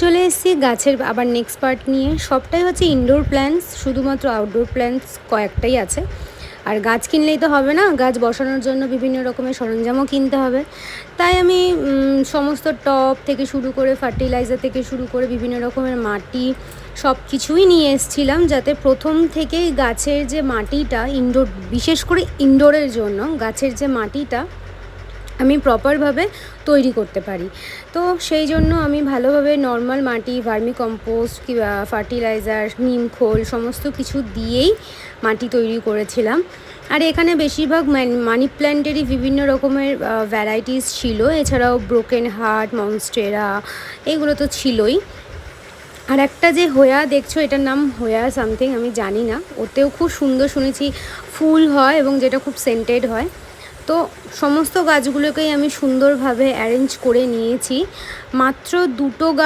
চলে এসেছি গাছের আবার নেক্সট পার্ট নিয়ে। সবটাই হচ্ছে ইনডোর প্ল্যান্টস, শুধুমাত্র আউটডোর প্ল্যান্টস কয়েকটাই আছে। আর গাছ কিনলেই তো হবে না, গাছ বসানোর জন্য বিভিন্ন রকমের সরঞ্জামও কিনতে হবে। তাই আমি সমস্ত টব থেকে শুরু করে ফার্টিলাইজার থেকে শুরু করে বিভিন্ন রকমের মাটি সব কিছুই নিয়ে এসেছিলাম, যাতে প্রথম থেকেই গাছের যে মাটিটা ইনডোর, বিশেষ করে ইনডোরের জন্য গাছের যে মাটিটা আমি প্রপারভাবে তৈরি করতে পারি। তো সেই জন্য আমি ভালোভাবে নর্মাল মাটি, ভার্মি কম্পোস্ট কিংবা ফার্টিলাইজার, নিম খোল সমস্ত কিছু দিয়েই মাটি তৈরি করেছিলাম। আর এখানে বেশিরভাগ মানি প্ল্যান্টেরই বিভিন্ন রকমের ভ্যারাইটিস ছিল, এছাড়াও ব্রোকেন হার্ট, মনস্টেরা, এগুলো তো ছিলই। আর একটা যে হোয়া দেখছো, এটার নাম হোয়া সামথিং, আমি জানি না, ওতেও খুব সুন্দর শুনেছি ফুল হয় এবং যেটা খুব সেন্টেড হয়। তো সমস্ত গাছগুলোকেই আমি সুন্দরভাবে অ্যারেঞ্জ করে নিয়েছি। মাত্র দুটো গাছ